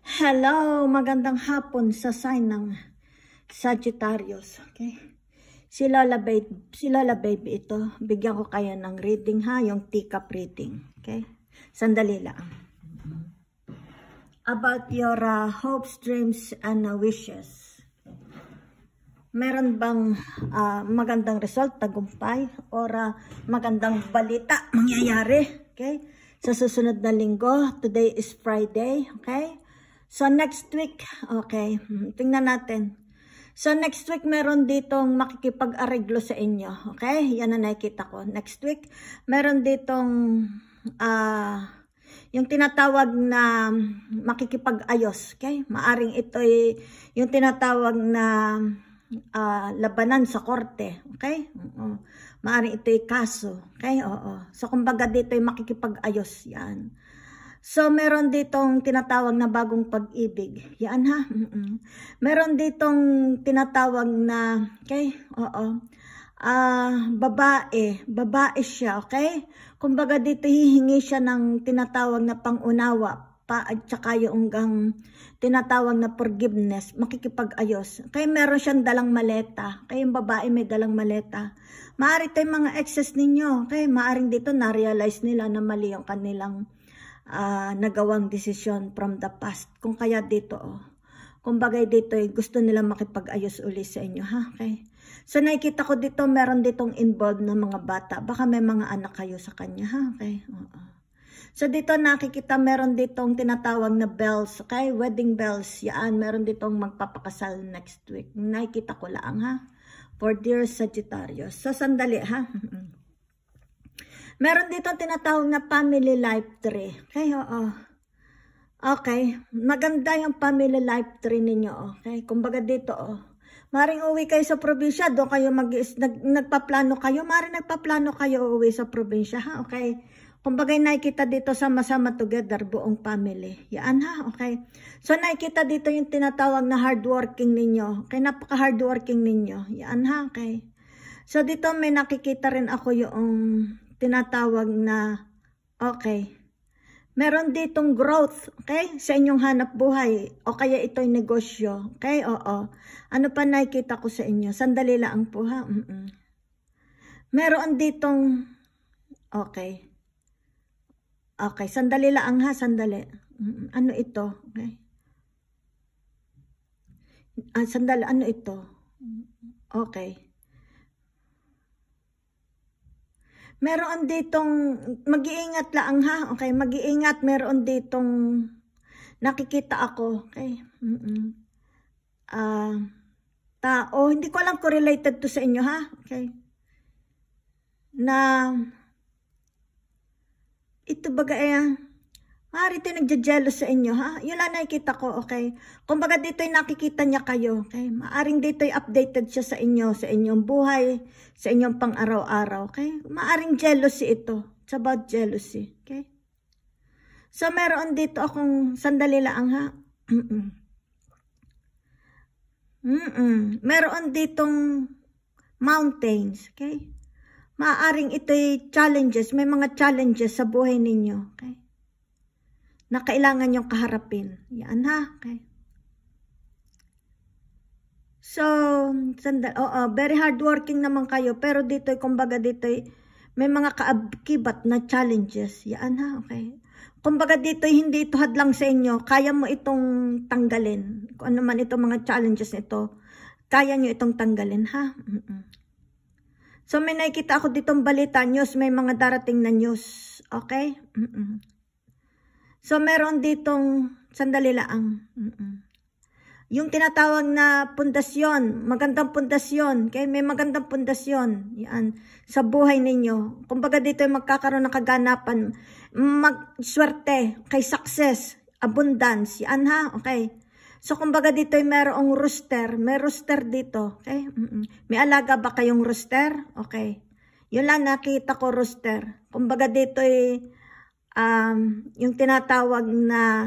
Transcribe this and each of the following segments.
Hello, magandang hapon sa sign ng Sagittarius, okay? Si Lola Baby ito, bigyan ko kayo ng reading ha, yung teacup reading, okay? Sandali lang. About your hopes, dreams, and wishes. Meron bang magandang result, tagumpay, or magandang balita mangyayari, okay? Sa susunod na linggo, today is Friday, okay? So, next week, okay, tingnan natin. So, next week, meron ditong makikipag-areglo sa inyo, okay? Yan na nakikita ko. Next week, meron ditong, yung tinatawag na makikipag-ayos, okay? Maaring ito yung tinatawag na labanan sa korte, okay? Maaring ito kaso, okay? Oo. So, kumbaga dito yung makikipag-ayos, yan. So, meron ditong tinatawag na bagong pag-ibig. Yan ha. Meron ditong tinatawag na, okay, oo, babae siya, okay? Kumbaga dito hihingi siya ng tinatawag na pangunawa pa at saka yung tinatawag na forgiveness, makikipag-ayos. Kaya meron siyang dalang maleta. Kaya yung babae may dalang maleta. Maaari ito yung mga exes ninyo. Okay? Maaring dito na-realize nila na mali yung kanilang nagawang desisyon from the past. Kung kaya dito, kung bagay dito, gusto nila makipag-ayos uli sa inyo, ha? Okay? So, nakikita ko dito, meron ditong involved na mga bata. Baka may mga anak kayo sa kanya, ha? Okay? So, dito nakikita, meron ditong tinatawag na bells, okay? Wedding bells. Yan, meron ditong magpapakasal next week. Nakikita ko lang, ha? For dear Sagittarius. So, sandali, ha? Meron dito tinatawag na family life tree. Okay, oo. Okay, maganda yung family life tree ninyo. Okay, kumbaga dito, maring uwi kayo sa probinsya, doon kayo nagpaplano kayo. Maring nagpaplano kayo uwi sa probinsya, ha? Okay. Kumbaga nakikita dito sama-sama together, buong family. Yan, ha? Okay. So, nakikita dito yung tinatawag na hardworking ninyo. Okay, napaka-hardworking ninyo. Yan, ha? Okay. So, dito may nakikita rin ako yung tinatawag na, okay, meron ditong growth, okay, sa inyong hanap buhay, o kaya ito'y negosyo, okay, oo. Ano pa nakikita ko sa inyo? Sandali lang po, ha? Meron ditong, okay, okay, sandali lang, ha, sandali. Ano ito? Okay. Sandali, ano ito? Okay. Meron ditong, mag-iingat lang ha, okay, mag-iingat, meron ditong, nakikita ako, okay, tao, hindi ko alam kung related to sa inyo ha, okay, na, ito baga maaari ito nagja-jealous sa inyo ha, yun lang nakikita ko, okay, kumbaga dito'y nakikita niya kayo, okay, maaring dito'y updated siya sa inyo, sa inyong buhay, sa inyong pang-araw-araw, okay, maaring jealousy ito, it's about jealousy, okay, so meron dito akong, sandali lang ha, meron ditong mountains, okay, maaring ito'y challenges, may mga challenges sa buhay ninyo, okay, na kailangan nyong kaharapin. Yan ha. Okay. So, very hardworking naman kayo. Pero dito, kumbaga dito, may mga kaakibat na challenges. Yan ha. Okay. Kumbaga dito, hindi ito hadlang sa inyo. Kaya mo itong tanggalin. Kung ano man itong mga challenges nito, kaya nyo itong tanggalin ha. So, may nakikita ako ditong balita, news. May mga darating na news. Okay? So, meron ditong, sandali lang, yung tinatawag na pundasyon, magandang pundasyon, okay? May magandang pundasyon, yan, sa buhay ninyo. Kumbaga dito ay magkakaroon ng kaganapan, magswerte, kay success, abundance, yan ha, okay? So, kumbaga dito ay merong rooster, may rooster dito, okay? May alaga ba kayong rooster? Okay. Yun lang nakita ko, rooster. Kumbaga dito ay, yung tinatawag na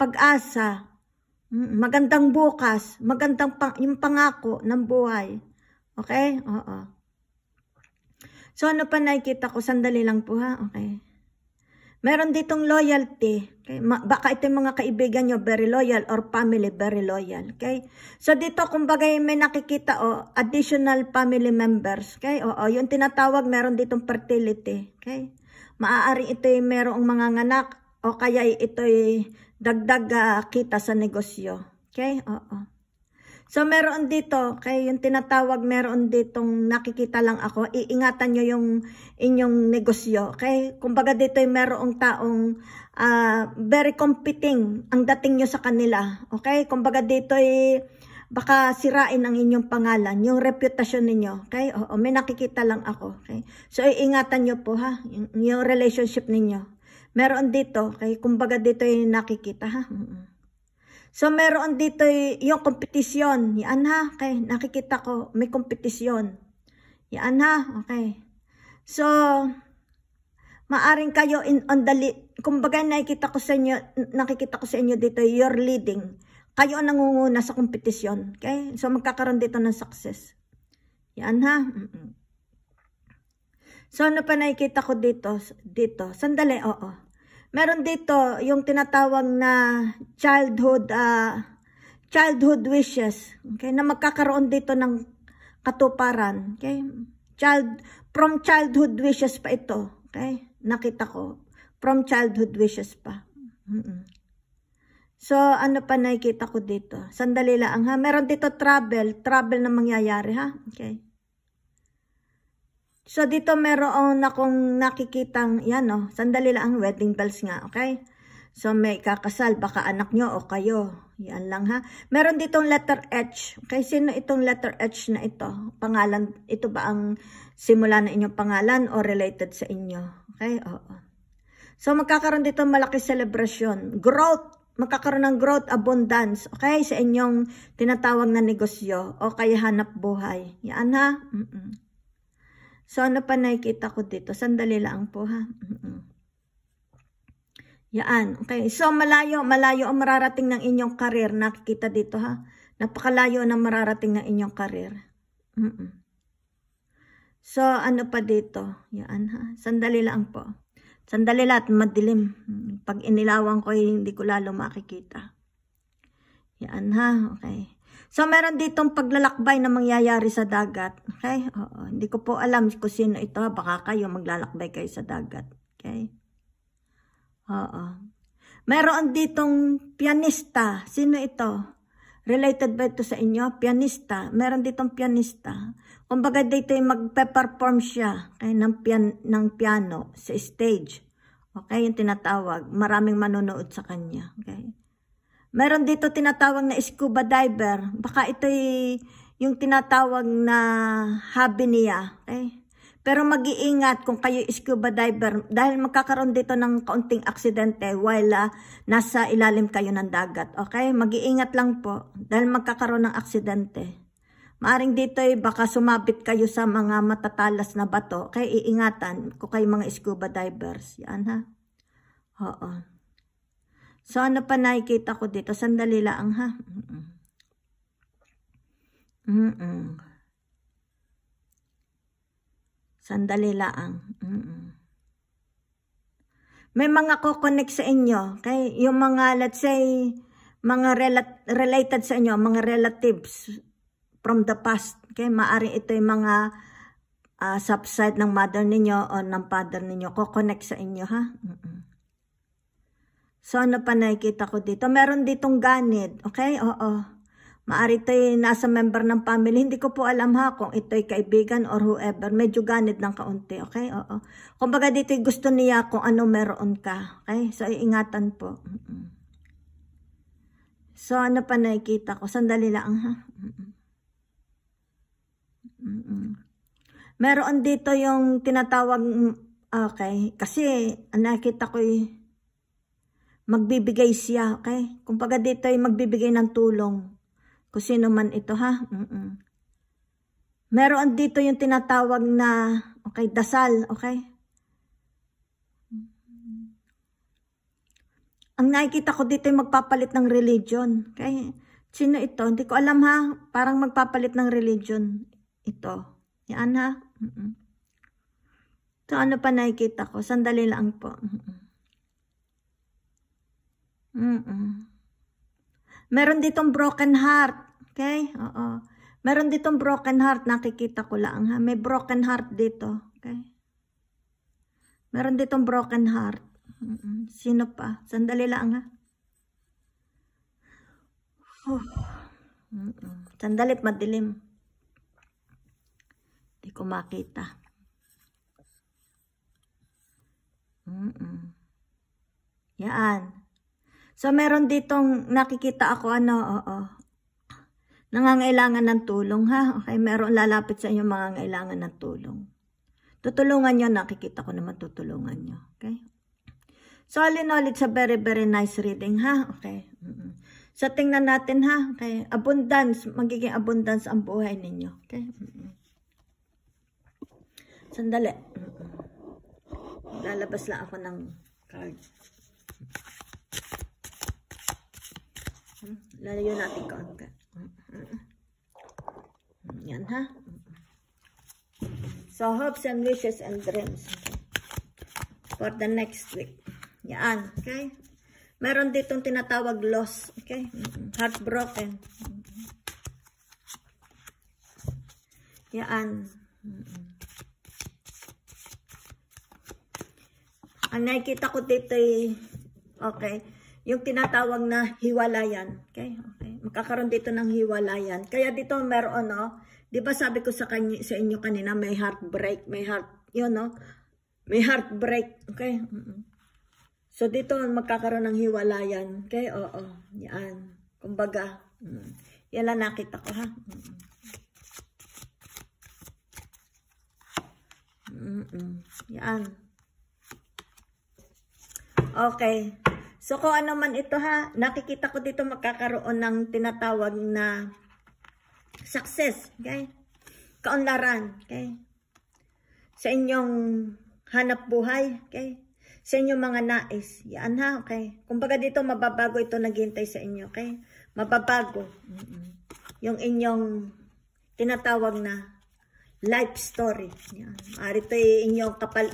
pag-asa, magandang bukas, magandang yung pangako ng buhay. Okay? Oo. So, ano pa nakikita ko? Sandali lang po ha. Okay. Meron ditong loyalty. Okay? Baka ito yung mga kaibigan nyo, very loyal, or family, very loyal. Okay? So dito, kumbaga may nakikita, additional family members. Okay? Yung tinatawag, meron ditong fertility. Okay? Maaaring ito yung merong mga nganak, o kaya ito yung dagdag kita sa negosyo. Okay? So, meron dito, okay, yung tinatawag, meron ditong nakikita lang ako, iingatan nyo yung inyong negosyo, okay? Kumbaga dito yung merong taong very competing ang dating nyo sa kanila, okay? Kumbaga dito baka sirain ang inyong pangalan, yung reputasyon ninyo, okay? May nakikita lang ako, okay? So, iingatan nyo po, ha, yung relationship ninyo. Meron dito, okay? Kumbaga dito yung nakikita, ha? So, meron dito yung kompetisyon. Yan ha. Okay. Nakikita ko, may kompetisyon. Yan ha. Okay. So, maaring kayo kumbaga nakikita ko sa inyo dito, you're leading. Kayo ang nangunguna sa kompetisyon. Okay. So, magkakaroon dito ng success. Yan ha. So, ano pa nakikita ko dito? Sandali, Meron dito yung tinatawag na childhood wishes, okay, na magkakaroon dito ng katuparan, okay? From childhood wishes pa ito, okay? Nakita ko, from childhood wishes pa. So, ano pa nakikita ko dito? Sandali lang, ha? Meron dito travel na mangyayari, ha? Okay. So, dito meron akong nakikitang, yan sandali lang, wedding bells nga, okay? So, may kakasal, baka anak nyo o kayo. Yan lang, ha? Meron ditong letter H. Okay, sino itong letter H na ito? Pangalan, ito ba ang simula na inyong pangalan o related sa inyo? Okay, So, magkakaroon dito malaki celebration. Growth, magkakaroon ng growth, abundance, okay? Sa inyong tinatawag na negosyo o kaya hanap buhay. Yan, ha? So, ano pa nakikita ko dito? Sandali lang po, ha? Yan. Okay. So, malayo ang mararating ng inyong karir. Nakikita dito, ha? Napakalayo na mararating ng inyong karir. So, ano pa dito? Yan, ha? Sandali lang po. Sandali lang at madilim. Pag inilawan ko, hindi ko lalo makikita. Yan, ha? Okay. So, meron ditong paglalakbay na mangyayari sa dagat. Okay? Hindi ko po alam kung sino ito. Baka kayo maglalakbay kayo sa dagat. Okay? Meron ditong pianista. Sino ito? Related ba ito sa inyo? Pianista. Meron ditong pianista. Kumbaga dito yung magpe-perform siya, okay, ng piano sa stage. Okay? Yung tinatawag. Maraming manonood sa kanya. Okay? Meron dito tinatawag na scuba diver. Baka ito yung tinatawag na hobby niya. Okay? Pero mag-iingat kung kayo scuba diver dahil magkakaroon dito ng kaunting aksidente while nasa ilalim kayo ng dagat. Okay? Mag-iingat lang po dahil magkakaroon ng aksidente. Maaring dito baka sumabit kayo sa mga matatalas na bato. Okay? Iingatan kung kayo mga scuba divers. Yan, ha? So, ano pa nakikita ko dito? Sandali lang, ha? Sandali lang. May mga ko-connect sa inyo. Okay? Yung mga, let's say, mga related sa inyo, mga relatives from the past. Okay? Maaring ito yung mga subside ng mother ninyo o ng father ninyo. Ko-connect sa inyo, ha? So, ano pa nakikita ko dito? Meron ditong ganid. Okay? Maari ito nasa member ng family. Hindi ko po alam, ha, kung ito'y kaibigan or whoever. Medyo ganid ng kaunti. Okay? Kumbaga dito gusto niya kung ano meron ka. Okay? So, iingatan po. So, ano pa nakikita ko? Sandali lang, ha? Meron dito yung tinatawag, okay? Kasi, nakikita ko magbibigay siya, okay? Kumbaga dito ay magbibigay ng tulong. Kung sino man ito, ha? Meron dito yung tinatawag na, okay, dasal, okay? Ang nakikita ko dito ay magpapalit ng religion, okay? Sino ito? Hindi ko alam, ha? Parang magpapalit ng religion ito. Yan, ha? So, ano pa nakikita ko? Sandali lang po. Meron ditong broken heart. Okay? Oo. Meron ditong broken heart. Nakikita ko lang ha. May broken heart dito. Okay? Meron ditong broken heart. Sino pa? Sandali lang ha. Sandalit, madilim. Hindi ko makita. Yan. So, meron ditong nakikita ako, nangangailangan ng tulong, ha? Okay, meron lalapit sa inyo mangangailangan ng tulong. Tutulungan nyo, nakikita ko naman tutulungan nyo, okay? So, all in all, it's a very, very nice reading, ha? Okay. So, tingnan natin, ha? Okay, abundance, magiging abundance ang buhay ninyo, okay? Sandali. Lalabas lang ako ng card. Lalayo natin kaunti. Yan ha. So, hopes and wishes and dreams. Okay. For the next week. Yan. Okay. Meron ditong tinatawag loss. Okay. Heartbroken. Yan. Ang nakikita ko dito ay, okay, yung tinatawag na hiwalayan. Okay? Okay. Magkakaroon dito ng hiwalayan. Kaya dito meron, di ba sabi ko sa inyo kanina, may heartbreak, may heart, yun, may heartbreak. Okay? So, dito magkakaroon ng hiwalayan. Okay? Oo. Yan. Kumbaga, yan lang nakita ko, ha? Yan. Okay. So, kung ano man ito ha, nakikita ko dito magkakaroon ng tinatawag na success. Okay? Kaunlaran. Okay? Sa inyong hanap buhay. Okay? Sa inyong mga nais. Yan ha. Okay? Kumbaga dito, mababago ito naghihintay sa inyo. Okay? Mababago. Yung inyong tinatawag na life story. Yan. Ito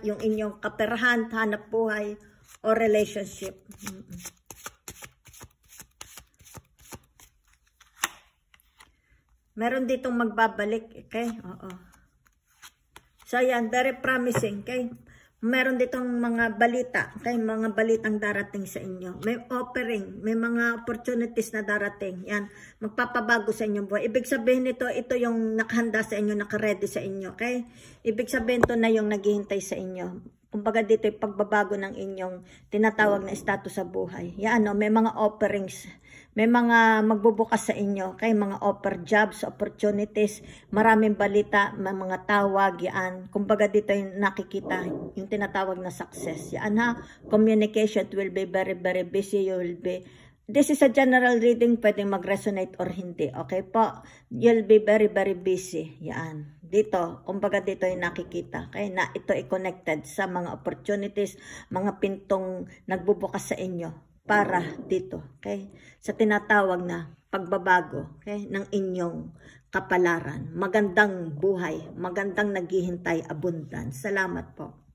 yung inyong kaperahan, hanap buhay, o relationship. Meron ditong magbabalik, okay? Oo. So, yan, very promising, okay? Meron ditong mga balita, okay? Mga balitang darating sa inyo. May offering, may mga opportunities na darating. Yan, magpapabago sa inyong buhay. Ibig sabihin nito, ito yung nakahanda sa inyo, nakaready sa inyo, okay? Ibig sabihin ito na yung naghihintay sa inyo. Kumbaga dito yung pagbabago ng inyong tinatawag na status sa buhay. Yan, may mga offerings, may mga magbubukas sa inyo, okay? Mga offer jobs, opportunities, maraming balita, may mga tawag, yan. Kumbaga dito yung nakikita, yung tinatawag na success. Yan ha, communication will be very, very busy. You will be, this is a general reading, pwedeng mag-resonate or hindi, okay po? You'll be very, very busy. Yan. Dito, kumbaga dito yung nakikita. Okay? Na ito ay connected sa mga opportunities, mga pintong nagbubukas sa inyo para dito. Okay? Sa tinatawag na pagbabago, okay? Ng inyong kapalaran. Magandang buhay, magandang naghihintay abundance. Salamat po.